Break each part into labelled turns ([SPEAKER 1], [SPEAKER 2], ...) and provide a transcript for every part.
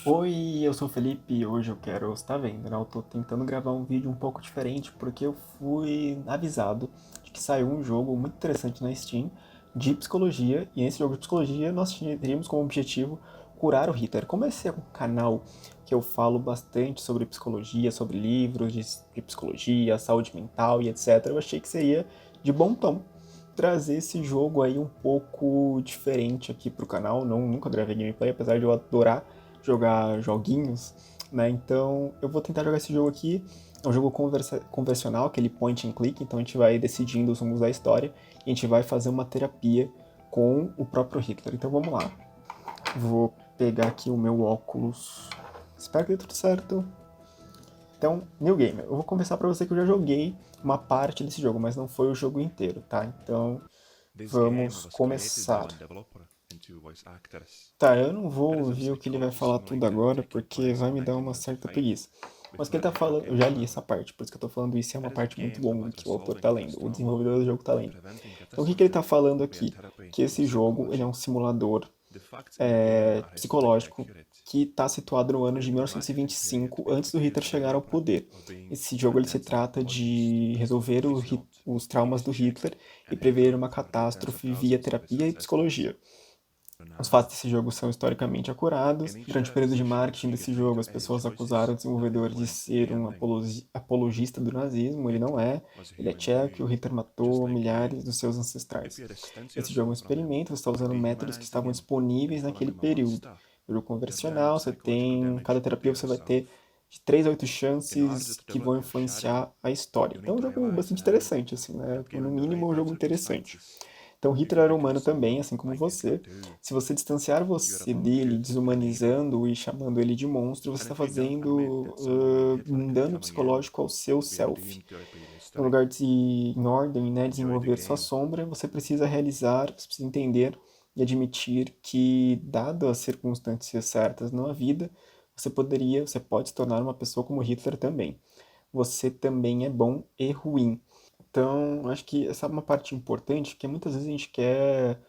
[SPEAKER 1] Oi, eu sou o Felipe e hoje eu quero, você tá vendo, né? Eu tô tentando gravar um vídeo um pouco diferente porque eu fui avisado de que saiu um jogo muito interessante na Steam de psicologia e nesse jogo de psicologia nós teríamos como objetivo curar o Hitler. Como esse é um canal que eu falo bastante sobre psicologia, sobre livros de psicologia, saúde mental e etc., eu achei que seria de bom tom trazer esse jogo aí um pouco diferente aqui pro canal. Não, nunca gravei gameplay, apesar de eu adorar jogar joguinhos, né? Então eu vou tentar jogar esse jogo aqui. É um jogo convencional, aquele point and click, então a gente vai decidindo os rumos da história e a gente vai fazer uma terapia com o próprio Hitler. Então vamos lá. Vou pegar aqui o meu óculos. Espero que dê tudo certo. Então, New Game. Eu vou confessar pra você que eu já joguei uma parte desse jogo, mas não foi o jogo inteiro, tá? Então,
[SPEAKER 2] This game
[SPEAKER 1] vamos
[SPEAKER 2] was created by
[SPEAKER 1] começar.
[SPEAKER 2] one developer and two voice actors.
[SPEAKER 1] Tá, eu não
[SPEAKER 2] It
[SPEAKER 1] vou
[SPEAKER 2] is
[SPEAKER 1] ouvir o
[SPEAKER 2] obviously
[SPEAKER 1] que ele vai
[SPEAKER 2] close
[SPEAKER 1] falar
[SPEAKER 2] and
[SPEAKER 1] tudo
[SPEAKER 2] might have
[SPEAKER 1] agora,
[SPEAKER 2] taken
[SPEAKER 1] porque
[SPEAKER 2] place
[SPEAKER 1] vai
[SPEAKER 2] in
[SPEAKER 1] me dar uma certa
[SPEAKER 2] 1995,
[SPEAKER 1] preguiça. Mas o
[SPEAKER 2] with
[SPEAKER 1] que ele tá
[SPEAKER 2] many
[SPEAKER 1] falando, eu
[SPEAKER 2] happy
[SPEAKER 1] já li
[SPEAKER 2] endings.
[SPEAKER 1] essa parte, por isso que eu tô falando isso, é uma
[SPEAKER 2] It is a
[SPEAKER 1] parte muito
[SPEAKER 2] game
[SPEAKER 1] longa
[SPEAKER 2] about
[SPEAKER 1] que o autor
[SPEAKER 2] resolving
[SPEAKER 1] tá lendo,
[SPEAKER 2] past
[SPEAKER 1] o
[SPEAKER 2] trauma
[SPEAKER 1] desenvolvedor do jogo tá
[SPEAKER 2] by
[SPEAKER 1] lendo.
[SPEAKER 2] preventing
[SPEAKER 1] Então o que ele
[SPEAKER 2] catastrophe
[SPEAKER 1] tá falando
[SPEAKER 2] via
[SPEAKER 1] aqui?
[SPEAKER 2] therapy
[SPEAKER 1] Que
[SPEAKER 2] and
[SPEAKER 1] esse jogo, ele é
[SPEAKER 2] psychology.
[SPEAKER 1] um simulador
[SPEAKER 2] The facts in the game are historically
[SPEAKER 1] psicológico
[SPEAKER 2] accurate.
[SPEAKER 1] que está situado no ano de
[SPEAKER 2] During the Nazi period,
[SPEAKER 1] 1925, antes do
[SPEAKER 2] Hitler
[SPEAKER 1] Hitler
[SPEAKER 2] used the
[SPEAKER 1] chegar ao
[SPEAKER 2] developer
[SPEAKER 1] poder.
[SPEAKER 2] of being
[SPEAKER 1] Esse jogo ele se
[SPEAKER 2] fantastic
[SPEAKER 1] trata
[SPEAKER 2] pathologist
[SPEAKER 1] de resolver
[SPEAKER 2] to slot
[SPEAKER 1] os
[SPEAKER 2] the
[SPEAKER 1] traumas
[SPEAKER 2] biggest
[SPEAKER 1] do
[SPEAKER 2] check
[SPEAKER 1] Hitler e
[SPEAKER 2] and
[SPEAKER 1] prever
[SPEAKER 2] income
[SPEAKER 1] uma
[SPEAKER 2] for the tens of
[SPEAKER 1] catástrofe via
[SPEAKER 2] thousands of his
[SPEAKER 1] terapia e
[SPEAKER 2] ancestors.
[SPEAKER 1] psicologia. Os
[SPEAKER 2] Now,
[SPEAKER 1] fatos desse jogo são historicamente acurados.
[SPEAKER 2] in each
[SPEAKER 1] Durante o período de
[SPEAKER 2] session,
[SPEAKER 1] marketing
[SPEAKER 2] you
[SPEAKER 1] desse
[SPEAKER 2] get three
[SPEAKER 1] jogo,
[SPEAKER 2] to
[SPEAKER 1] as
[SPEAKER 2] eight
[SPEAKER 1] pessoas acusaram
[SPEAKER 2] choices
[SPEAKER 1] o desenvolvedor de
[SPEAKER 2] influencing the
[SPEAKER 1] ser um
[SPEAKER 2] ending.
[SPEAKER 1] apologista do nazismo. Ele não
[SPEAKER 2] Hitler
[SPEAKER 1] é.
[SPEAKER 2] was a
[SPEAKER 1] Ele é
[SPEAKER 2] human
[SPEAKER 1] tcheco e o
[SPEAKER 2] being,
[SPEAKER 1] Hitler
[SPEAKER 2] just
[SPEAKER 1] matou
[SPEAKER 2] like you.
[SPEAKER 1] milhares dos seus
[SPEAKER 2] If
[SPEAKER 1] ancestrais.
[SPEAKER 2] you distance
[SPEAKER 1] Esse jogo é um
[SPEAKER 2] yourself from him,
[SPEAKER 1] experimento, você está usando métodos que
[SPEAKER 2] dehumanizing
[SPEAKER 1] estavam
[SPEAKER 2] him, and
[SPEAKER 1] disponíveis
[SPEAKER 2] calling
[SPEAKER 1] naquele
[SPEAKER 2] him a
[SPEAKER 1] período.
[SPEAKER 2] monster,
[SPEAKER 1] No jogo
[SPEAKER 2] you're doing
[SPEAKER 1] convencional, você
[SPEAKER 2] psychological
[SPEAKER 1] tem. Cada
[SPEAKER 2] damage to
[SPEAKER 1] terapia você vai ter
[SPEAKER 2] yourself.
[SPEAKER 1] de 3 a 8
[SPEAKER 2] In order
[SPEAKER 1] chances
[SPEAKER 2] to
[SPEAKER 1] que vão
[SPEAKER 2] develop your shadow,
[SPEAKER 1] influenciar a história.
[SPEAKER 2] you
[SPEAKER 1] Então
[SPEAKER 2] need
[SPEAKER 1] é um
[SPEAKER 2] to
[SPEAKER 1] jogo
[SPEAKER 2] realize
[SPEAKER 1] bastante
[SPEAKER 2] how
[SPEAKER 1] interessante, assim, né?
[SPEAKER 2] that
[SPEAKER 1] No
[SPEAKER 2] given the right
[SPEAKER 1] mínimo, é um
[SPEAKER 2] life
[SPEAKER 1] jogo interessante.
[SPEAKER 2] circumstances,
[SPEAKER 1] Então
[SPEAKER 2] you
[SPEAKER 1] Hitler
[SPEAKER 2] can
[SPEAKER 1] era
[SPEAKER 2] become
[SPEAKER 1] humano também,
[SPEAKER 2] someone
[SPEAKER 1] assim como
[SPEAKER 2] like Hitler
[SPEAKER 1] você.
[SPEAKER 2] too.
[SPEAKER 1] Se você distanciar
[SPEAKER 2] You're
[SPEAKER 1] você
[SPEAKER 2] about
[SPEAKER 1] dele,
[SPEAKER 2] good and evil.
[SPEAKER 1] desumanizando e chamando ele de monstro, você
[SPEAKER 2] And
[SPEAKER 1] está
[SPEAKER 2] if you don't admit
[SPEAKER 1] fazendo
[SPEAKER 2] that someone like Hitler
[SPEAKER 1] um
[SPEAKER 2] can
[SPEAKER 1] dano
[SPEAKER 2] come again,
[SPEAKER 1] psicológico ao seu
[SPEAKER 2] we are
[SPEAKER 1] self.
[SPEAKER 2] doomed to repeat
[SPEAKER 1] No
[SPEAKER 2] history.
[SPEAKER 1] lugar de ir em ordem, né,
[SPEAKER 2] Enjoy the
[SPEAKER 1] desenvolver sua
[SPEAKER 2] game.
[SPEAKER 1] sombra, você precisa realizar, você precisa entender e admitir que, dado as circunstâncias certas na vida, você pode se tornar uma pessoa como Hitler também. Você também é bom e ruim. Então, acho que essa é uma parte importante, que muitas vezes a gente quer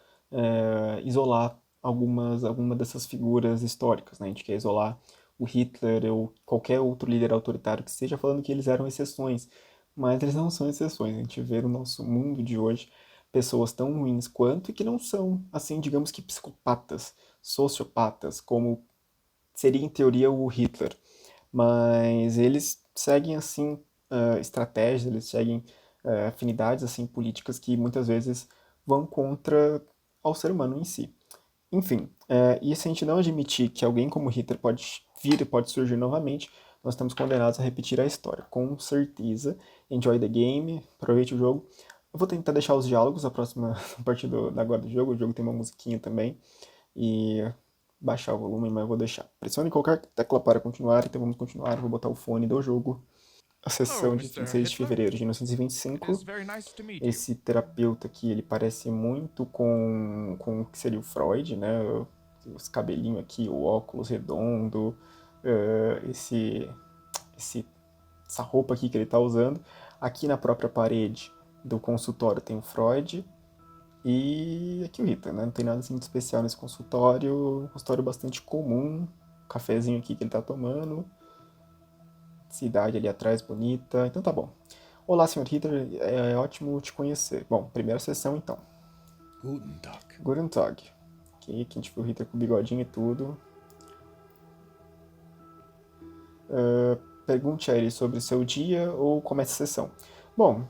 [SPEAKER 1] isolar alguma dessas figuras históricas, né? A gente quer isolar o Hitler ou qualquer outro líder autoritário que seja, falando que eles eram exceções. Mas eles não são exceções. A gente vê no nosso mundo de hoje pessoas tão ruins quanto e que não são, assim, digamos que psicopatas, sociopatas, como seria em teoria o Hitler. Mas eles seguem assim estratégias, eles seguem afinidades assim políticas que muitas vezes vão contra ao ser humano em si. Enfim, e se a gente não admitir que alguém como Hitler pode vir e pode surgir novamente, nós estamos condenados a repetir a história. Com certeza. Enjoy the game, aproveite o jogo. Eu vou tentar deixar os diálogos a próxima parte da agora do jogo. O jogo tem uma musiquinha também. E baixar o volume, mas eu vou deixar. Pressione qualquer tecla para continuar, então vamos continuar. Eu vou botar o fone do jogo. A
[SPEAKER 3] Hello,
[SPEAKER 1] sessão de
[SPEAKER 3] Mr.
[SPEAKER 1] 26 de
[SPEAKER 3] Hitler.
[SPEAKER 1] fevereiro de
[SPEAKER 3] It
[SPEAKER 1] 1925.
[SPEAKER 3] is very nice to meet you.
[SPEAKER 1] Esse terapeuta aqui, ele parece muito com o que seria o Freud, né? Os cabelinhos aqui, o óculos redondo, esse, esse, essa roupa aqui que ele está usando. Aqui na própria parede do consultório tem o Freud, e aqui o Rita, né? Não tem nada assim de especial nesse consultório. Um consultório bastante comum. Um cafezinho aqui que ele tá tomando. Cidade ali atrás bonita. Então tá bom. Olá, senhor Ritter. É ótimo te conhecer. Bom, primeira sessão então.
[SPEAKER 2] Guten Tag.
[SPEAKER 1] Guten Tag. Aqui a gente viu o Ritter com o bigodinho e tudo. Pergunte a ele sobre o seu dia ou comece a sessão. Bom,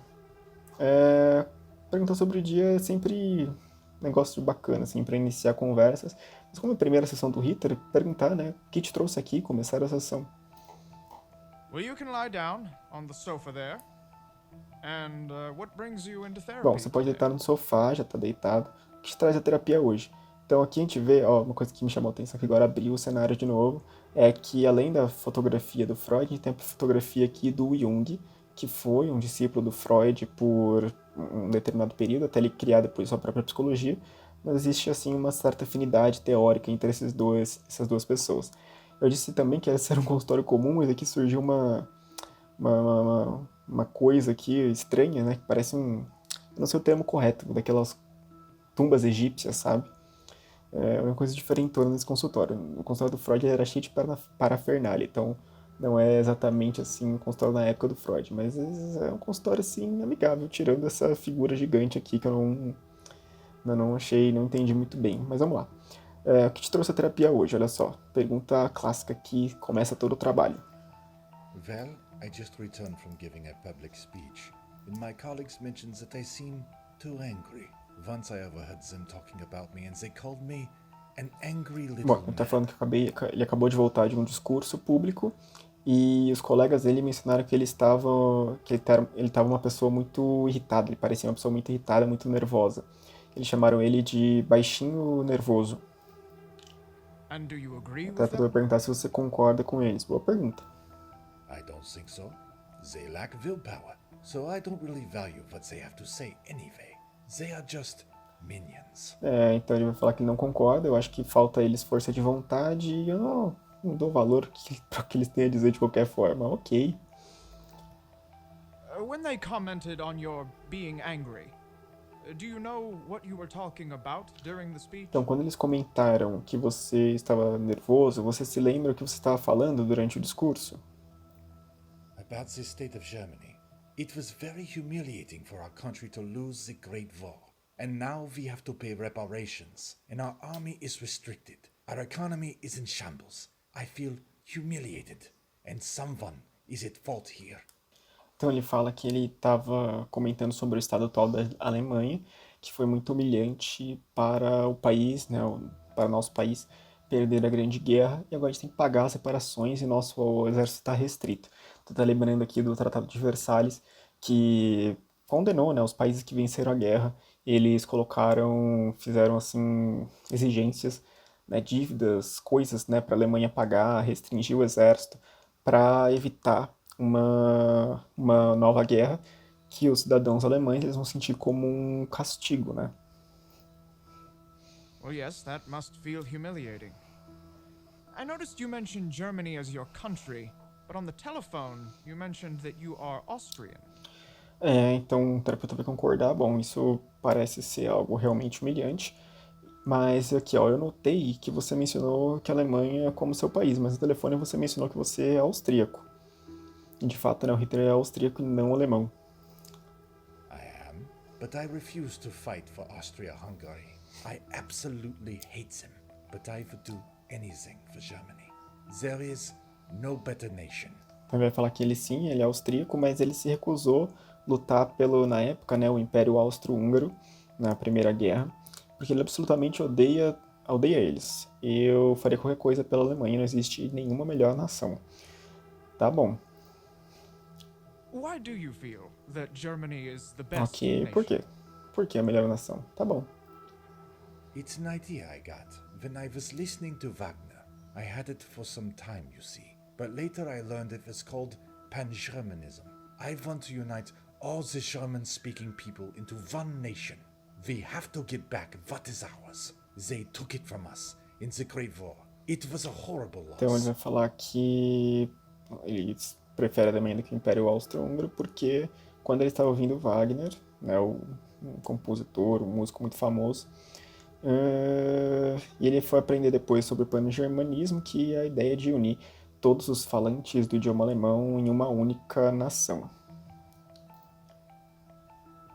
[SPEAKER 1] perguntar sobre o dia é sempre um negócio bacana, assim, para iniciar conversas. Mas como é a primeira sessão do Ritter, perguntar, né, o que te trouxe aqui, começar a sessão.
[SPEAKER 3] Well, you can lie down on the sofa there. And what brings you into
[SPEAKER 1] Bom,
[SPEAKER 3] therapy
[SPEAKER 1] você pode
[SPEAKER 3] today?
[SPEAKER 1] deitar no sofá, já tá deitado. O que te traz a terapia hoje? Então aqui a gente vê, ó, uma coisa que me chamou a atenção, que agora abriu o cenário de novo, é que além da fotografia do Freud, a gente tem a fotografia aqui do Jung, que foi um discípulo do Freud por um determinado período, até ele criar depois sua própria psicologia, mas existe assim uma certa afinidade teórica entre essas duas pessoas. Eu disse também que esse era um consultório comum, mas aqui surgiu uma coisa aqui estranha, né, que parece eu não sei o termo correto, daquelas tumbas egípcias, sabe? É uma coisa diferentona nesse consultório. O consultório do Freud era cheio de parafernália, então não é exatamente assim o consultório na época do Freud, mas é um consultório assim amigável, tirando essa figura gigante aqui que eu não achei, não entendi muito bem. Mas vamos lá. O que te trouxe a terapia hoje? Olha só, pergunta clássica que começa todo o trabalho.
[SPEAKER 2] Well, I just returned from giving a public speech, and my colleagues mentioned that I seem too angry. Once I overheard them talking about me, and they called me an angry
[SPEAKER 1] Bom,
[SPEAKER 2] little
[SPEAKER 1] ele tá
[SPEAKER 2] man.
[SPEAKER 1] falando que ele acabou de voltar de um discurso público e os colegas dele mencionaram que ele estava uma pessoa muito irritada, ele parecia uma pessoa muito irritada, muito nervosa. Eles chamaram ele de baixinho nervoso.
[SPEAKER 3] And do you agree
[SPEAKER 1] Até
[SPEAKER 3] with
[SPEAKER 1] para
[SPEAKER 3] them?
[SPEAKER 1] perguntar se você concorda com eles. Boa pergunta.
[SPEAKER 2] I don't think so. They lack willpower, so I don't really value what they have to say anyway. They are just minions.
[SPEAKER 1] Então ele vai falar que ele não concorda, eu acho que falta a eles força de vontade e eu não dou valor para o que eles têm a dizer de qualquer forma. Ok.
[SPEAKER 3] When they commented on your being angry, do you know what you were talking about during the speech?
[SPEAKER 1] Então, quando eles comentaram que você estava nervoso, você se lembra o que você estava falando durante o discurso?
[SPEAKER 2] About the state of Germany. It was very humiliating for our country to lose the Great War. And now we have to pay reparations. And our army is restricted. Our economy is in shambles. I feel humiliated. And someone is at fault here.
[SPEAKER 1] Então, ele fala que ele estava comentando sobre o estado atual da Alemanha, que foi muito humilhante para o país, né, para o nosso país, perder a Grande Guerra, e agora a gente tem que pagar as reparações e nosso exército está restrito. Tu tá lembrando aqui do Tratado de Versalhes, que condenou, né, os países que venceram a guerra, eles fizeram assim exigências, né, dívidas, coisas, né, para a Alemanha pagar, restringir o exército para evitar uma nova guerra que os cidadãos alemães eles vão sentir como um castigo, né?
[SPEAKER 3] Well, yes, that must feel humiliating. I noticed you mentioned Germany as your country, but on the telephone you mentioned that you are Austrian.
[SPEAKER 1] Então o terapeuta vai concordar, bom, isso parece ser algo realmente humilhante, mas aqui, ó, eu notei que você mencionou que a Alemanha é como seu país, mas no telefone você mencionou que você é austríaco. E de fato, né, o Hitler é austríaco e não alemão.
[SPEAKER 2] I am, but I refuse to fight for Austria-Hungary. I absolutely hate them, but I would do anything for Germany. There is no better nation.
[SPEAKER 1] Então ele vai falar que ele sim, ele é austríaco, mas ele se recusou lutar na época, né, o Império Austro-Húngaro, na Primeira Guerra, porque ele absolutamente odeia eles. Eu faria qualquer coisa pela Alemanha, não existe nenhuma melhor nação. Tá bom.
[SPEAKER 3] Why do you feel that Germany is the best
[SPEAKER 1] Ok,
[SPEAKER 3] nation?
[SPEAKER 1] por quê? Por que a melhor nação? Tá bom.
[SPEAKER 2] It's an idea I got when I was listening to Wagner. I had it for some time, you see, but later I learned it was called Pan-Germanism. I want to unite all the German-speaking people into one nation. We have to get back what is ours. They took it from us in the Great War. It was a horrible
[SPEAKER 1] Então ele
[SPEAKER 2] loss.
[SPEAKER 1] vai falar que ele prefere a Alemanha do que o Império Austro-Húngaro, porque quando ele estava ouvindo Wagner, né, um compositor, um músico muito famoso, e ele foi aprender depois sobre o pan-germanismo, que é a ideia de unir todos os falantes do idioma alemão em uma única nação.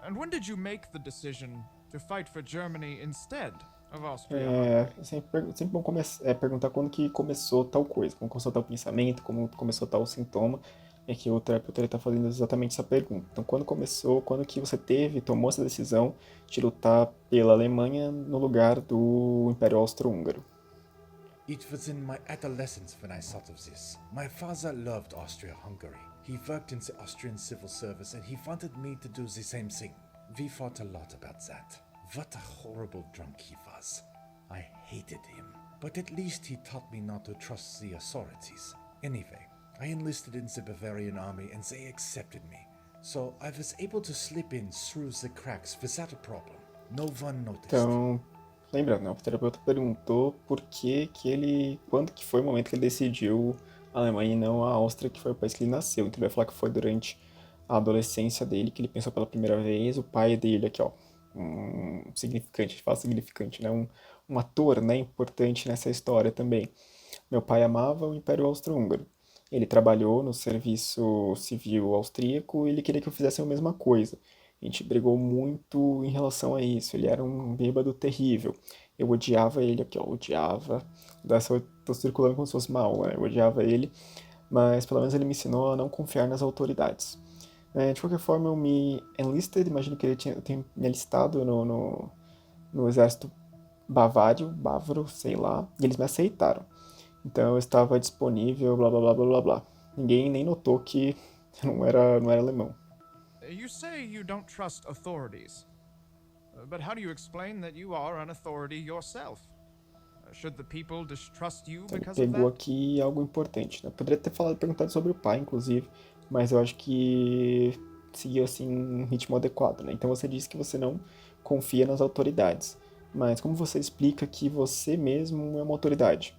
[SPEAKER 3] And when did you make the decision to fight for Germany instead of Austria?
[SPEAKER 1] É sempre bom perguntar quando que começou tal coisa, como começou tal pensamento, como começou tal sintoma, é que o terapeuta está fazendo exatamente essa pergunta. Então, quando que você tomou essa decisão de lutar pela Alemanha no lugar do Império Austro-Húngaro?
[SPEAKER 2] It was in my adolescence when I thought of this. My father loved Austria-Hungary. He worked in the Austrian civil service and he wanted me to do the same thing. We fought a lot about that. What a horrible drunk he was. I hated him. But at least he taught me not to trust the authorities. Anyway, I enlisted in the Bavarian army and they accepted me. So I was able to slip in through the cracks without a problem. No one noticed.
[SPEAKER 1] Então, lembrando, né, o terapeuta perguntou quando que foi o momento que ele decidiu a Alemanha e não a Áustria, que foi o país que ele nasceu. Então ele vai falar que foi durante a adolescência dele que ele pensou pela primeira vez. O pai dele, aqui ó, um significante, a gente fala significante, né, um um ator, né, importante nessa história também. Meu pai amava o Império Austro-Húngaro. Ele trabalhou no serviço civil austríaco e ele queria que eu fizesse a mesma coisa. A gente brigou muito em relação a isso. Ele era um bêbado terrível. Eu odiava ele aqui, ó, odiava. Dessa eu tô circulando como se fosse mal, né? Eu odiava ele, mas pelo menos ele me ensinou a não confiar nas autoridades. De qualquer forma, eu me enlisted, imagino que ele tenha me alistado no exército bávaro, sei lá, e eles me aceitaram. Então eu estava disponível, blá blá blá blá blá blá. Ninguém nem notou que eu não era alemão.
[SPEAKER 3] You say you don't trust authorities. But how do you explain that you are an authority yourself? Should the people distrust you
[SPEAKER 1] Então, ele
[SPEAKER 3] because of
[SPEAKER 1] pegou
[SPEAKER 3] that?
[SPEAKER 1] aqui algo importante, né? Eu poderia ter perguntado sobre o pai, inclusive, mas eu acho que seguiu assim um ritmo adequado, né? Então você disse que você não confia nas autoridades, mas como você explica que você mesmo é uma autoridade?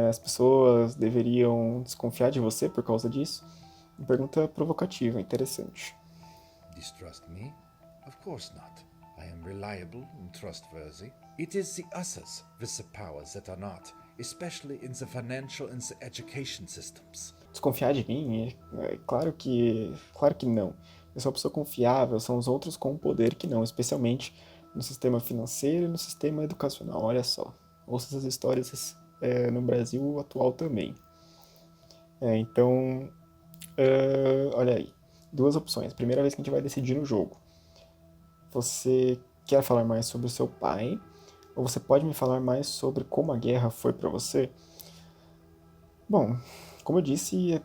[SPEAKER 1] As pessoas deveriam desconfiar de você por causa disso? Uma pergunta provocativa, interessante.
[SPEAKER 2] Distrust me? Of course not. I am reliable and trustworthy. It is the others with the powers that are not, especially in the financial and the education systems.
[SPEAKER 1] Desconfiar de mim? Claro que não. Eu sou uma pessoa confiável, são os outros com o poder que não, especialmente no sistema financeiro e no sistema educacional. Olha só, ouça essas histórias no Brasil atual também. Então, olha aí, duas opções. Primeira vez que a gente vai decidir no jogo. Você quer falar mais sobre o seu pai? Ou você pode me falar mais sobre como a guerra foi para você? Bom, como eu disse,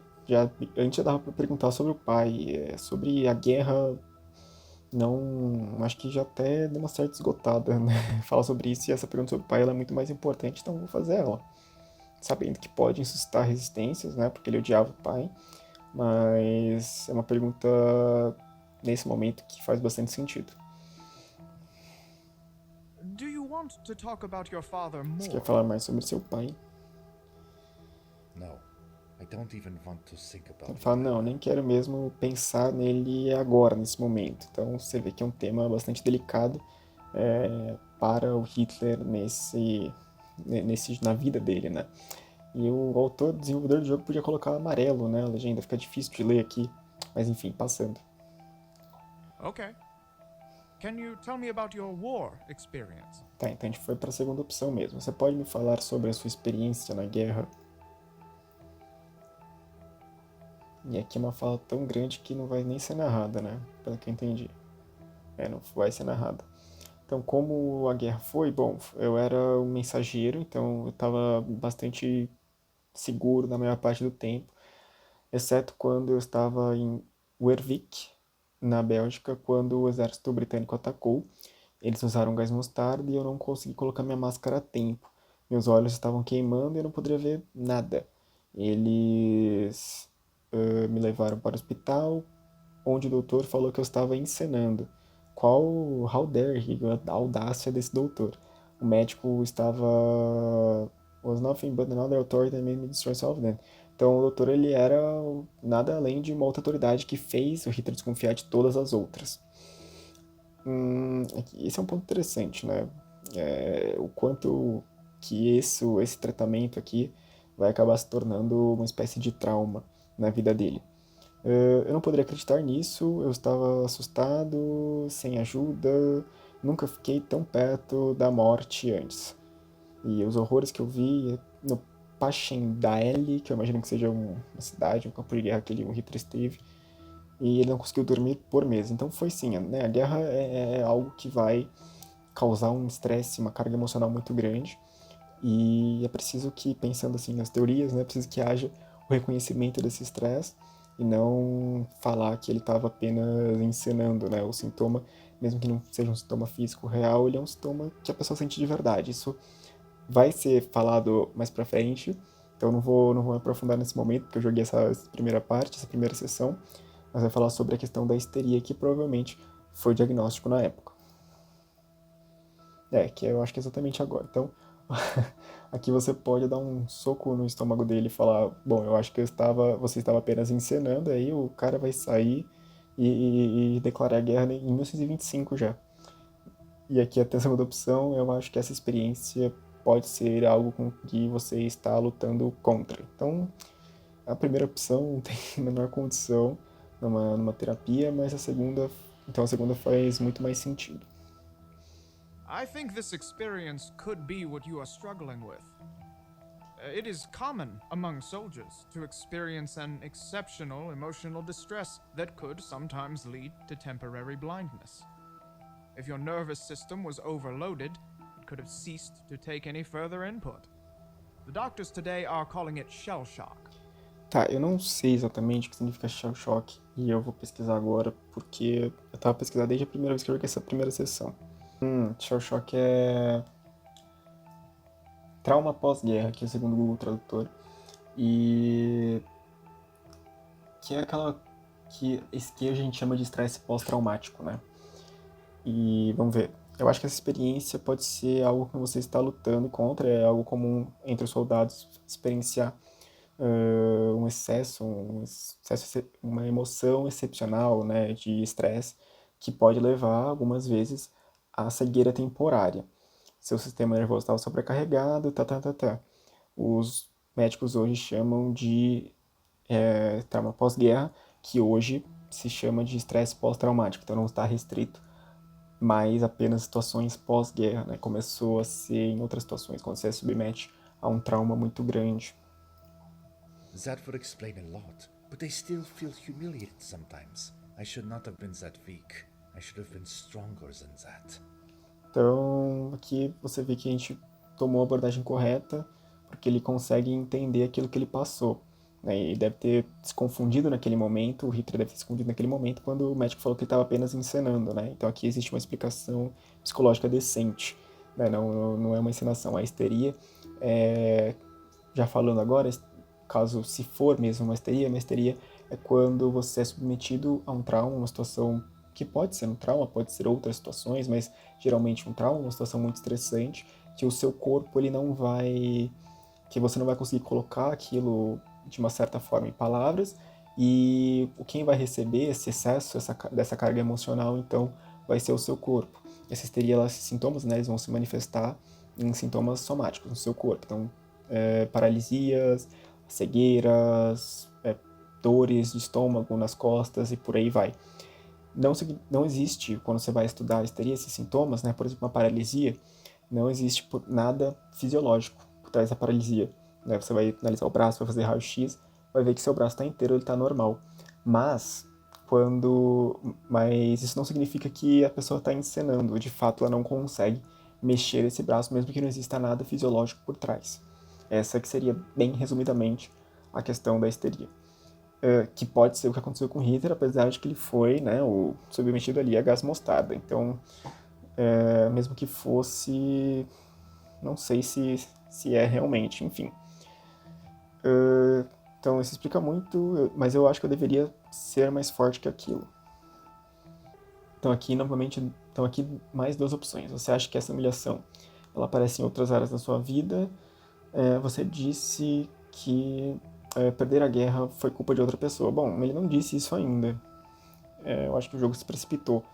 [SPEAKER 1] antes já dava para perguntar sobre o pai, sobre a guerra, não, acho que já até deu uma certa esgotada, né? Falar sobre isso e essa pergunta sobre o pai ela é muito mais importante, então vou fazer ela. Sabendo que pode suscitar resistências, né? Porque ele odiava o pai, mas é uma pergunta nesse momento que faz bastante sentido.
[SPEAKER 3] Do you want to talk about your father
[SPEAKER 1] Você quer
[SPEAKER 3] more?
[SPEAKER 1] falar mais sobre seu pai?
[SPEAKER 2] No, I don't even want to think about
[SPEAKER 1] Ele
[SPEAKER 2] it.
[SPEAKER 1] fala, não, nem quero mesmo pensar nele agora, nesse momento. Então você vê que é um tema bastante delicado para o Hitler na vida dele, né? E o autor, desenvolvedor do jogo, podia colocar amarelo, né? A legenda fica difícil de ler aqui. Mas enfim, passando.
[SPEAKER 3] Okay. Can you tell me about your war experience?
[SPEAKER 1] Tá, então a gente foi para a segunda opção mesmo. Você pode me falar sobre a sua experiência na guerra? E aqui é uma fala tão grande que não vai nem ser narrada, né? Pelo que eu entendi. Não vai ser narrada. Então, como a guerra foi? Bom, eu era um mensageiro, então eu estava bastante seguro na maior parte do tempo, exceto quando eu estava em Wervik, na Bélgica, quando o exército britânico atacou. Eles usaram gás mostarda e eu não consegui colocar minha máscara a tempo. Meus olhos estavam queimando e eu não poderia ver nada. Eles me levaram para o hospital, onde o doutor falou que eu estava encenando. How dare he, a audácia desse doutor. O médico estava was nothing but another authority that made me destroy some of them. Então o doutor ele era nada além de uma outra autoridade que fez o Hitler desconfiar de todas as outras. Esse é um ponto interessante, né? O quanto que esse tratamento aqui vai acabar se tornando uma espécie de trauma na vida dele. Eu não poderia acreditar nisso, eu estava assustado, sem ajuda, nunca fiquei tão perto da morte antes. E os horrores que eu vi no Passchendaele, que eu imagino que seja uma cidade, um campo de guerra que o Hitler esteve, e ele não conseguiu dormir por meses. Então foi sim, né? A guerra é algo que vai causar um estresse, uma carga emocional muito grande, e é preciso que, pensando assim nas teorias, né, é preciso que haja o reconhecimento desse estresse e não falar que ele estava apenas encenando, né, o sintoma, mesmo que não seja um sintoma físico real, ele é um sintoma que a pessoa sente de verdade. Isso vai ser falado mais pra frente, então não vou me aprofundar nesse momento, porque eu joguei essa primeira parte, essa primeira sessão, mas vai falar sobre a questão da histeria, que provavelmente foi o diagnóstico na época. Que eu acho que é exatamente agora. Então, aqui você pode dar um soco no estômago dele e falar, bom, eu acho que você estava apenas encenando, aí o cara vai sair e declarar a guerra em 1925 já. E aqui a segunda opção, eu acho que essa experiência pode ser algo com que você está lutando contra. Então, a primeira opção não tem a menor condição numa terapia, mas a segunda faz muito mais sentido.
[SPEAKER 3] I think this experience could be what you are struggling with. It is common among soldiers to experience an exceptional emotional distress that could sometimes lead to temporary blindness. If your nervous system was overloaded, it could have ceased to take any further input. The doctors today are calling it shell shock.
[SPEAKER 1] Tá, eu não sei exatamente o que significa shell shock e eu vou pesquisar agora porque eu tava pesquisando desde a primeira vez que eu joguei essa primeira sessão. Shell shock é trauma pós-guerra, que é segundo o Google Tradutor, e que é aquela que a gente chama de estresse pós-traumático, né? E vamos ver. Eu acho que essa experiência pode ser algo que você está lutando contra, é algo comum entre os soldados experienciar uma emoção excepcional, né, de estresse, que pode levar algumas vezes à cegueira temporária. Seu sistema nervoso estava sobrecarregado, tá. Os médicos hoje chamam de trauma pós-guerra, que hoje se chama de estresse pós-traumático, então não está restrito mais apenas situações pós-guerra, né? Começou a ser em outras situações, quando você se submete a um trauma muito grande.
[SPEAKER 2] That would explain a lot, but I still feel humiliated sometimes. I should not have been that weak. I should have been stronger than that.
[SPEAKER 1] Então, aqui você vê que a gente tomou a abordagem correta, porque ele consegue entender aquilo que ele passou. Né? Ele deve ter se confundido naquele momento, o Hitler deve ter se confundido naquele momento, quando o médico falou que ele estava apenas encenando. Né? Então aqui existe uma explicação psicológica decente, né? Não é uma encenação. A histeria, já falando agora, caso se for mesmo uma histeria é quando você é submetido a um trauma, uma situação que pode ser um trauma, pode ser outras situações, mas geralmente um trauma, uma situação muito estressante, que o seu corpo ele não vai, que você não vai conseguir colocar aquilo de uma certa forma em palavras, e quem vai receber esse excesso dessa carga emocional, então, vai ser o seu corpo. Essa histeria, esses sintomas, né, eles vão se manifestar em sintomas somáticos no seu corpo. Então, paralisias, cegueiras, dores de estômago, nas costas e por aí vai. Não existe, quando você vai estudar a histeria, esses sintomas, né, por exemplo, uma paralisia, não existe nada fisiológico por trás da paralisia. Né? Você vai analisar o braço, vai fazer raio-x, vai ver que seu braço está inteiro, ele está normal. Mas isso não significa que a pessoa está encenando, de fato ela não consegue mexer esse braço, mesmo que não exista nada fisiológico por trás. Essa que seria, bem resumidamente, a questão da histeria. Que pode ser o que aconteceu com Hitler, apesar de que ele foi, né, submetido ali a gás mostarda. Então, mesmo que fosse, não sei se é realmente, enfim. Então, isso explica muito, mas eu acho que eu deveria ser mais forte que aquilo. Então aqui, novamente, mais duas opções. Você acha que essa humilhação ela aparece em outras áreas da sua vida? Você disse que perder a guerra foi culpa de outra pessoa. Bom, ele não disse isso ainda. Eu acho que o jogo se precipitou.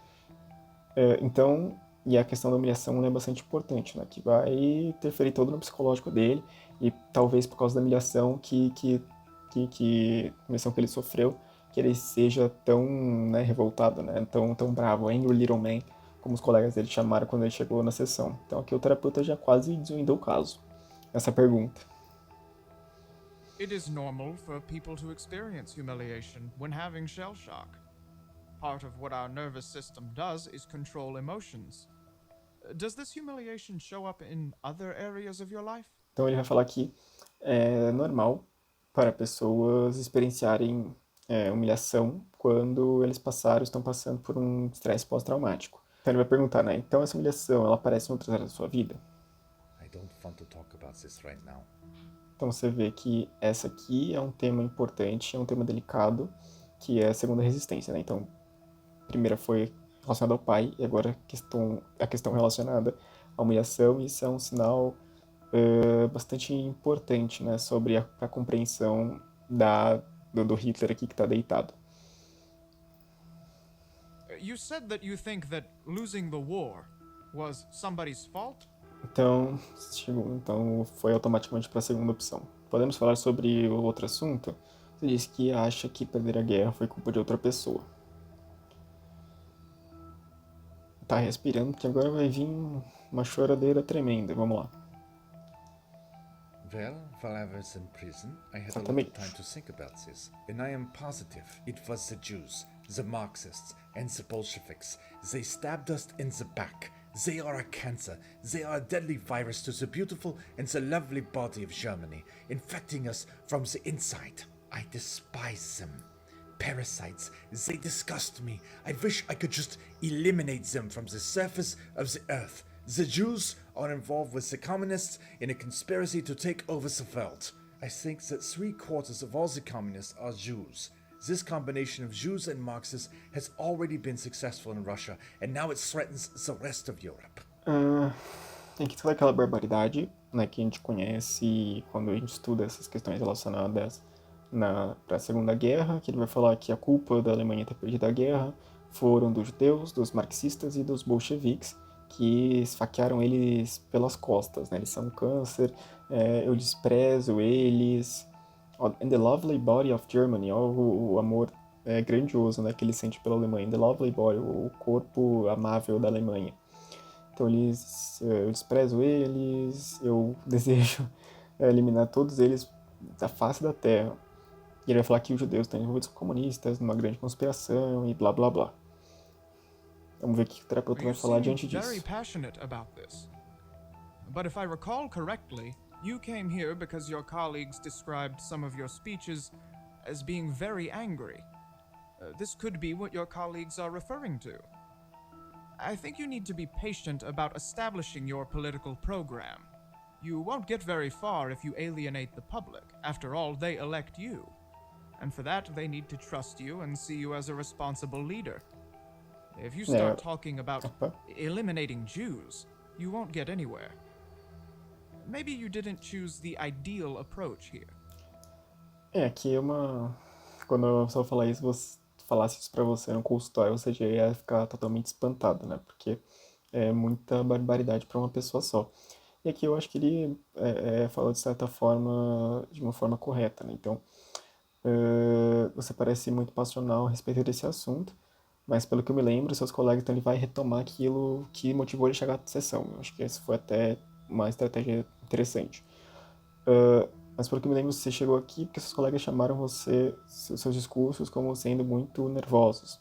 [SPEAKER 1] Então, e a questão da humilhação é bastante importante, né? Que vai interferir todo no psicológico dele e talvez por causa da humilhação humilhação que ele sofreu, que ele seja tão, né, revoltado, né? Tão bravo, angry little man, como os colegas dele chamaram quando ele chegou na sessão. Então aqui o terapeuta já quase desvendou o caso. Essa pergunta.
[SPEAKER 3] It is normal for people to experience humiliation when having shell shock. Part of what our nervous system does is control emotions. Does this humiliation show up in other areas of your life?
[SPEAKER 1] Então ele vai falar que é normal para pessoas experienciarem humilhação quando eles estão passando por um estresse pós-traumático. Então ele vai perguntar, né? Então essa humilhação, ela aparece em outras áreas da sua vida?
[SPEAKER 2] I don't want to talk about this right now.
[SPEAKER 1] Então você vê que essa aqui é um tema importante, é um tema delicado, que é a segunda resistência, né? Então, a primeira foi relacionada ao pai, e agora a questão relacionada à humilhação, e isso é um sinal bastante importante, né? Sobre a compreensão do Hitler aqui que está deitado.
[SPEAKER 3] You said that you think that losing the war was somebody's fault?
[SPEAKER 1] Então foi automaticamente para a segunda opção. Podemos falar sobre o outro assunto? Você disse que acha que perder a guerra foi culpa de outra pessoa. Tá respirando, porque agora vai vir uma choradeira tremenda. Vamos lá.
[SPEAKER 2] Well, while I was in prison, I had a lot of
[SPEAKER 1] Exatamente.
[SPEAKER 2] time to think about this, and I am positive it was the Jews, the Marxists, and the Bolsheviks. They stabbed us in the back. They are a cancer. They are a deadly virus to the beautiful and the lovely body of Germany, infecting us from the inside. I despise them. Parasites, they disgust me. I wish I could just eliminate them from the surface of the earth. The Jews are involved with the communists in a conspiracy to take over the world. I think that 3/4 of all the communists are Jews. This combination of Jews and Marxists has already been successful in Russia, and now it threatens the rest of Europe.
[SPEAKER 1] Tem que toda aquela barbaridade, né, que a gente conhece quando a gente estuda essas questões relacionadas para a Segunda Guerra, que ele vai falar que a culpa da Alemanha ter perdido a guerra foram dos judeus, dos marxistas e dos bolcheviques, que esfaquearam eles pelas costas, né? Eles são um câncer, eu desprezo eles. In the lovely body of Germany, o amor grandioso, né, que ele sente pela Alemanha. In the lovely body, o corpo amável da Alemanha. Então eu desprezo eles, eu desejo eliminar todos eles da face da Terra. E ele vai falar que os judeus estão envolvidos com comunistas, numa grande conspiração e blá blá blá. Vamos ver o que o terapeuta vai falar diante disso.
[SPEAKER 3] Very passionate about this. But if I recall correctly, you came here because your colleagues described some of your speeches as being very angry. This could be what your colleagues are referring to. I think you need to be patient about establishing your political program. You won't get very far if you alienate the public. After all, they elect you. And for that, they need to trust you and see you as a responsible leader. If you start talking about eliminating Jews, you won't get anywhere. Maybe you didn't choose the ideal approach here.
[SPEAKER 1] Aqui é quando a pessoa falasse isso pra você no consultório, você já ia ficar totalmente espantado, né? Porque é muita barbaridade pra uma pessoa só. E aqui eu acho que ele falou de certa forma, de uma forma correta, né? Então, você parece muito passional a respeito desse assunto, mas pelo que eu me lembro, seus colegas, então ele vai retomar aquilo que motivou ele a chegar à sessão. Eu acho que essa foi até uma estratégia interessante. Mas pelo que eu me lembro, você chegou aqui porque seus colegas chamaram seus discursos como sendo muito nervosos.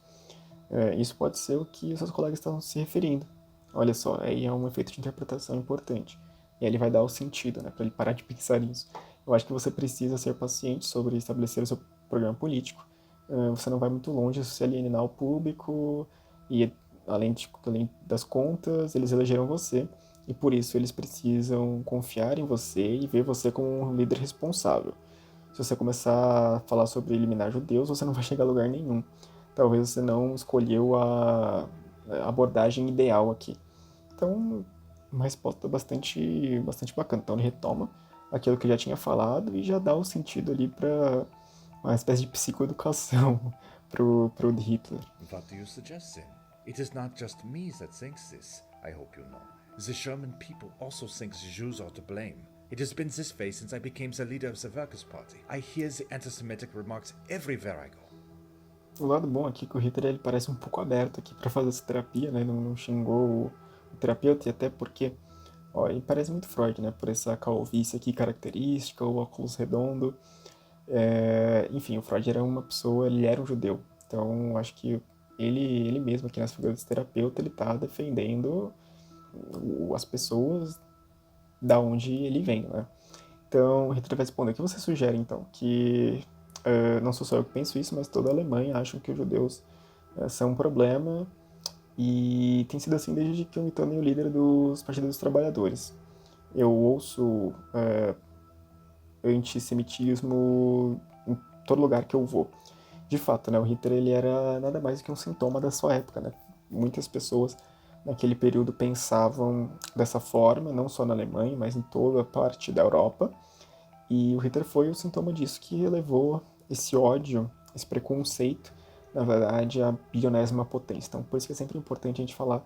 [SPEAKER 1] Isso pode ser o que os seus colegas estão se referindo. Olha só, aí é um efeito de interpretação importante. E aí ele vai dar o sentido, né, para ele parar de pensar nisso. Eu acho que você precisa ser paciente sobre estabelecer o seu programa político. Você não vai muito longe se alienar o público e, além das contas, eles elegeram você. E por isso eles precisam confiar em você e ver você como um líder responsável. Se você começar a falar sobre eliminar judeus, você não vai chegar a lugar nenhum. Talvez você não escolheu a abordagem ideal aqui. Então, uma resposta bastante bacana. Então ele retoma aquilo que eu já tinha falado e já dá o sentido ali para uma espécie de psicoeducação pro Hitler.
[SPEAKER 2] What do you suggest then? It is not just me that thinks this, I hope you know. The German people also think the Jews are to blame. It has been this way since I became the leader of the Workers' Party. I hear the anti-Semitic remarks everywhere I go.
[SPEAKER 1] O lado bom aqui é que o Hitler ele parece um pouco aberto aqui para fazer essa terapia, né? Não xingou o terapeuta, e até porque ele parece muito Freud, né? Por essa calvície aqui característica, o óculos redondo. Enfim, o Freud era uma pessoa, ele era um judeu. Então, acho que ele mesmo aqui nessa figura desse terapeuta, ele tá defendendo as pessoas da onde ele vem, né? Então, o Hitler vai responder: o que você sugere, então? Que não sou só eu que penso isso, mas toda a Alemanha acha que os judeus são um problema, e tem sido assim desde que eu me tornei o líder dos Partidos dos Trabalhadores. Eu ouço antissemitismo em todo lugar que eu vou. De fato, né, o Hitler ele era nada mais do que um sintoma da sua época, né? Muitas pessoas naquele período pensavam dessa forma, não só na Alemanha, mas em toda a parte da Europa. E o Hitler foi o sintoma disso que levou esse ódio, esse preconceito, na verdade, à bilionésima potência. Então, por isso que é sempre importante a gente falar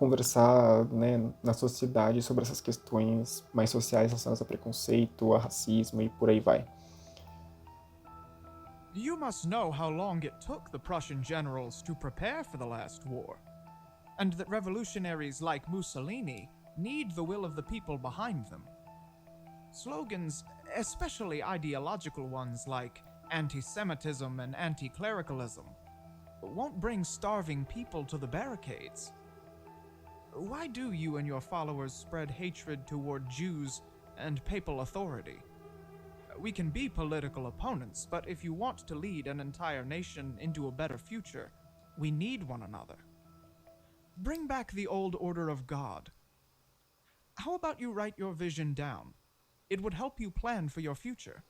[SPEAKER 1] conversar, né, na sociedade sobre essas questões mais sociais relacionadas a preconceito, a racismo e por aí vai.
[SPEAKER 3] You must know how long it took the Prussian generals to prepare for the last war, and that revolutionaries like Mussolini need the will of the people behind them. Slogans, especially ideological ones like anti-Semitism and anti-clericalism, won't bring starving people to the barricades. Why do you and your followers spread hatred toward Jews and papal authority? We can be political opponents, but if you want to lead an entire nation into a better future, we need one another. Bring back the old order of God. How about you write your vision down? It would help you plan for your future.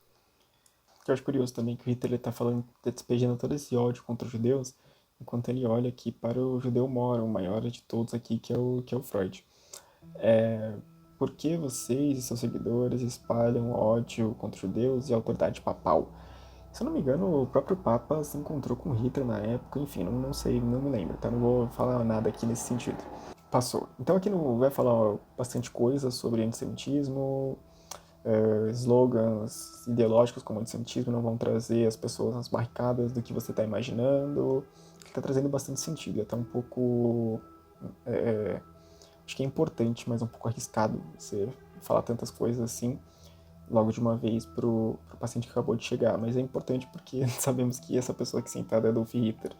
[SPEAKER 1] O que eu acho curioso também é que o Hitler está falando, tá despejando todo esse ódio contra os judeus, enquanto ele olha aqui para o judeu moro, o maior de todos aqui, que é o Freud. Por que vocês e seus seguidores espalham ódio contra os judeus e a autoridade papal? Se eu não me engano, o próprio Papa se encontrou com Hitler na época, enfim, não sei, não me lembro, tá? Não vou falar nada aqui nesse sentido. Passou. Então aqui não vai falar bastante coisa sobre antissemitismo, slogans ideológicos como antissemitismo não vão trazer as pessoas nas barricadas do que você está imaginando. Está trazendo bastante sentido, é até um pouco... acho que é importante, mas um pouco arriscado você falar tantas coisas assim logo de uma vez pro paciente que acabou de chegar, mas é importante porque sabemos que essa pessoa aqui sentada é Adolf Hitler.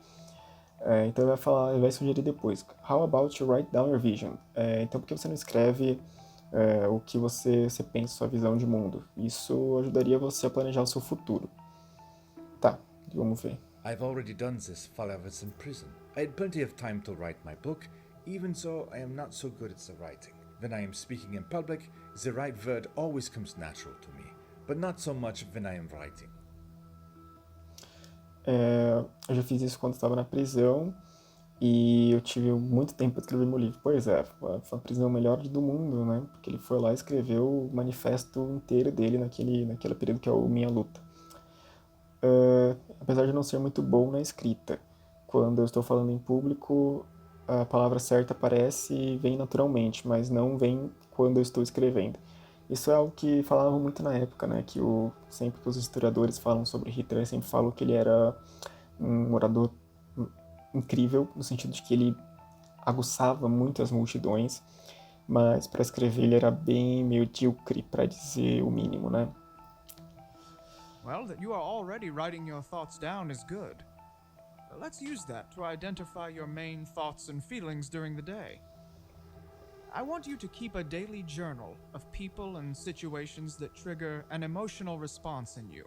[SPEAKER 1] Então ele vai sugerir depois, how about you write down your vision? Então por que você não escreve o que você pensa, sua visão de mundo? Isso ajudaria você a planejar o seu futuro. Tá, vamos ver.
[SPEAKER 2] I've already done this while I was in prison. I had plenty of time to write my book, even so I am not so good at the writing. When I am speaking in public, the right word always comes natural to me, but not so much when I am writing.
[SPEAKER 1] Eu já fiz isso quando estava na prisão e eu tive muito tempo para escrever meu livro. Pois é, foi a prisão melhor do mundo, né? Porque ele foi lá e escreveu o manifesto inteiro dele naquele período que é o Minha Luta. Apesar de não ser muito bom na escrita, quando eu estou falando em público, a palavra certa aparece e vem naturalmente, mas não vem quando eu estou escrevendo. Isso é algo que falavam muito na época, né? Sempre que os historiadores falam sobre Hitler, sempre falam que ele era um orador incrível, no sentido de que ele aguçava muito as multidões, mas para escrever ele era bem medíocre, para dizer o mínimo, né?
[SPEAKER 3] Well, that you are already writing your thoughts down is good. Let's use that to identify your main thoughts and feelings during the day. I want you to keep a daily journal of people and situations that trigger an emotional response in you.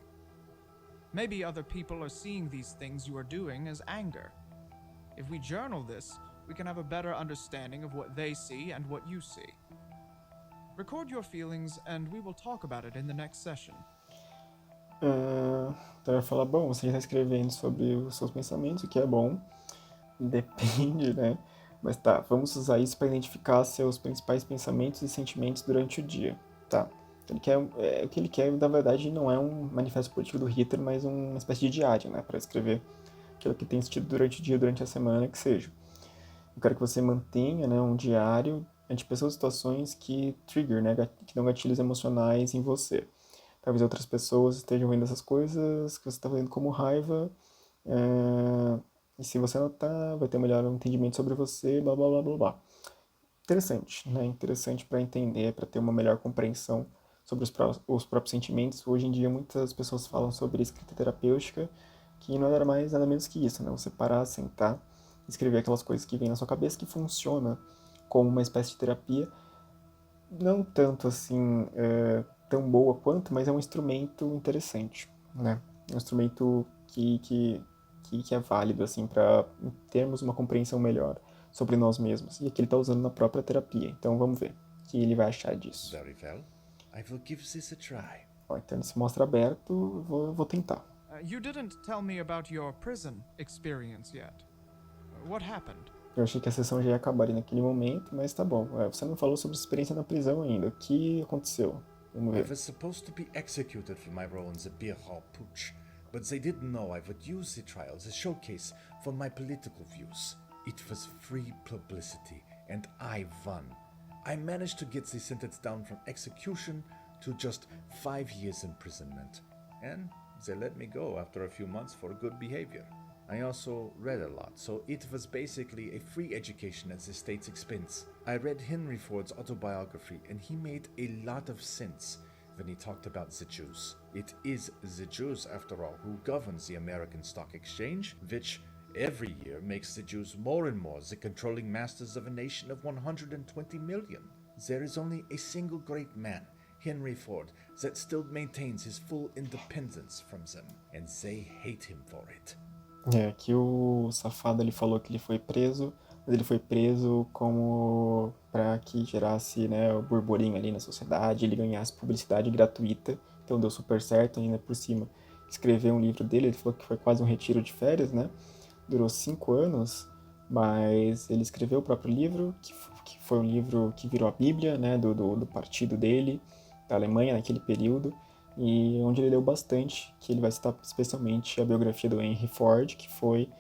[SPEAKER 3] Maybe other people are seeing these things you are doing as anger. If we journal this, we can have a better understanding of what they see and what you see. Record your feelings and we will talk about it in the next session.
[SPEAKER 1] Então eu ia falar, bom, você está escrevendo sobre os seus pensamentos, o que é bom, depende, né? Mas tá, vamos usar isso para identificar seus principais pensamentos e sentimentos durante o dia, tá? O que ele quer, na verdade, não é um manifesto político do Hitler, mas uma espécie de diário, né? Para escrever aquilo que tem sentido durante o dia, durante a semana, que seja. Eu quero que você mantenha, né, um diário de pessoas e situações que trigger, né? Que dão gatilhos emocionais em você. Talvez outras pessoas estejam vendo essas coisas que você está vendo como raiva. E se você notar, vai ter um melhor entendimento sobre você, blá blá blá blá blá. Interessante, né? Interessante para entender, para ter uma melhor compreensão sobre os próprios sentimentos. Hoje em dia, muitas pessoas falam sobre escrita terapêutica, que não é nada mais, nada menos que isso, né? Você parar, sentar, escrever aquelas coisas que vêm na sua cabeça, que funciona como uma espécie de terapia. Não tanto assim... tão boa quanto, mas é um instrumento interessante, né? Um instrumento que é válido, assim, para termos uma compreensão melhor sobre nós mesmos. E aqui ele está usando na própria terapia. Então vamos ver o que ele vai achar disso.
[SPEAKER 2] Very well. I will give this a try.
[SPEAKER 1] Então ele se mostra aberto, vou tentar.
[SPEAKER 3] You didn't tell me about your prison experience yet. What happened?
[SPEAKER 1] Eu achei que a sessão já ia acabar ali naquele momento, mas tá bom. Você não falou sobre a experiência na prisão ainda. O que aconteceu? Vamos
[SPEAKER 2] I
[SPEAKER 1] ver.
[SPEAKER 2] was supposed to be executed for my role in the beer hall putsch, but they didn't know I would use the trial as a showcase for my political views. It was free publicity, and I won. I managed to get the sentence down from execution to just 5 years imprisonment, and they let me go after a few months for good behavior. I also read a lot, so it was basically a free education at the state's expense. I read Henry Ford's autobiography, and he made a lot of sense when he talked about the Jews. It is the Jews, after all, who governs the American Stock Exchange, which every year makes the Jews more and more the controlling masters of a nation of 120 million. There is only a single great man, Henry Ford, that still maintains his full independence from them, and they hate him for it.
[SPEAKER 1] Aqui o safado ele falou que ele foi preso, mas ele foi preso como para que gerasse, né, o burburinho ali na sociedade, ele ganhasse publicidade gratuita, então deu super certo, ainda por cima escreveu um livro dele, ele falou que foi quase um retiro de férias, né, durou 5 anos, mas ele escreveu o próprio livro, que foi um livro que virou a Bíblia, né, do partido dele, da Alemanha naquele período, e onde ele leu bastante, que ele vai citar especialmente a biografia do Henry Ford, que foi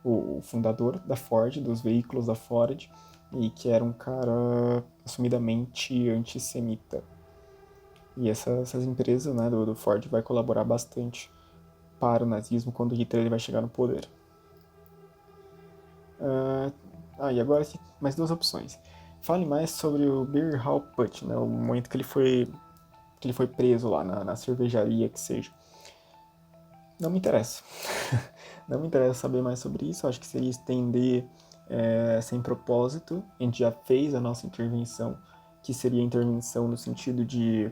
[SPEAKER 1] o fundador da Ford, dos veículos da Ford, e que era um cara assumidamente antissemita. E essas empresas, né, do Ford vai colaborar bastante para o nazismo quando Hitler ele vai chegar no poder. E agora mais 2 opções. Fale mais sobre o Beer Hall Putsch, né, o momento que ele foi preso lá na cervejaria, que seja. Não me interessa. Não me interessa saber mais sobre isso. Eu acho que seria estender sem propósito. A gente já fez a nossa intervenção, que seria a intervenção no sentido de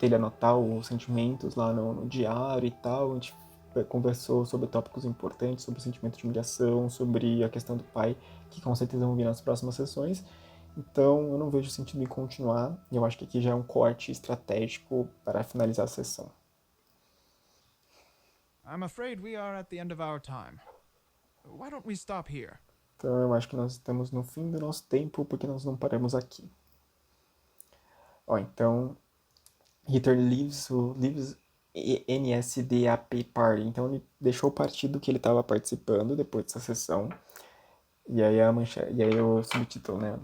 [SPEAKER 1] ele anotar os sentimentos lá no diário e tal. A gente conversou sobre tópicos importantes, sobre o sentimento de humilhação, sobre a questão do pai, que com certeza vão vir nas próximas sessões. Então, eu não vejo sentido em continuar, e eu acho que aqui já é um corte estratégico para finalizar a sessão.
[SPEAKER 3] I'm afraid we are at the end of our time. Why don't we stop here?
[SPEAKER 1] Então, eu acho que nós estamos no fim do nosso tempo, porque nós não paramos aqui. Então, Hitler leaves NSDAP Party. Então, ele deixou o partido que ele estava participando depois dessa sessão. E aí o subtítulo, né?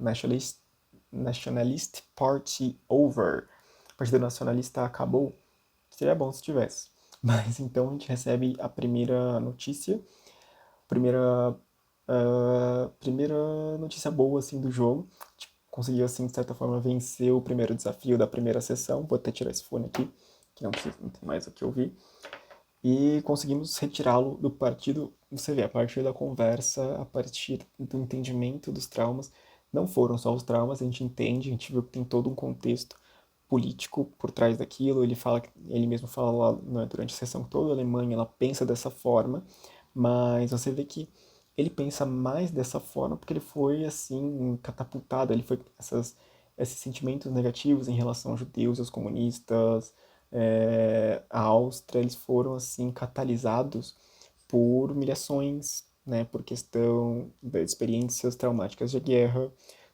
[SPEAKER 1] Nationalist Party Over. O Partido Nacionalista acabou. Seria bom se tivesse. Mas então a gente recebe a primeira notícia. Primeira notícia boa, assim, do jogo. A gente conseguiu, assim, de certa forma, vencer o primeiro desafio da primeira sessão. Vou até tirar esse fone aqui, que não tem mais o que ouvir. E conseguimos retirá-lo do partido. Você vê, a partir da conversa, a partir do entendimento dos traumas, não foram só os traumas, a gente entende, a gente viu que tem todo um contexto político por trás daquilo. Ele mesmo fala lá, né, durante a sessão, toda a Alemanha ela pensa dessa forma, mas você vê que ele pensa mais dessa forma porque ele foi assim catapultado, ele foi esses sentimentos negativos em relação aos judeus, aos comunistas, a Áustria, eles foram assim catalisados por humilhações, né, por questão das experiências traumáticas de guerra,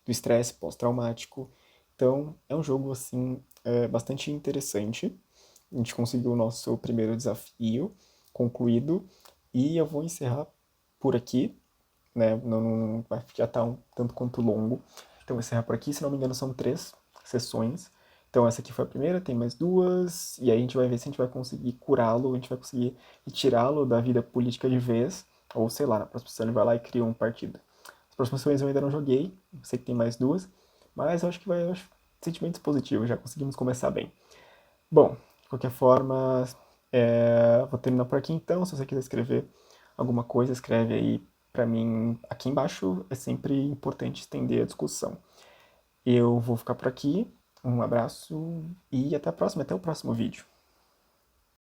[SPEAKER 1] do estresse pós-traumático. Então, é um jogo assim bastante interessante. A gente conseguiu o nosso primeiro desafio concluído e eu vou encerrar por aqui, né? Não vai já tá um tanto quanto longo. Então, vou encerrar por aqui. Se não me engano, são 3 sessões. Então, essa aqui foi a primeira, tem mais 2, e aí a gente vai ver se a gente vai conseguir curá-lo, a gente vai conseguir retirá-lo da vida política de vez, ou sei lá, na próxima sessão ele vai lá e cria um partido. As próximas sessões eu ainda não joguei, sei que tem mais 2, mas eu acho que sentimentos positivos, já conseguimos começar bem. Bom, de qualquer forma, vou terminar por aqui então. Se você quiser escrever alguma coisa, escreve aí pra mim aqui embaixo, é sempre importante estender a discussão. Eu vou ficar por aqui. Um abraço e até a próxima, até o próximo vídeo.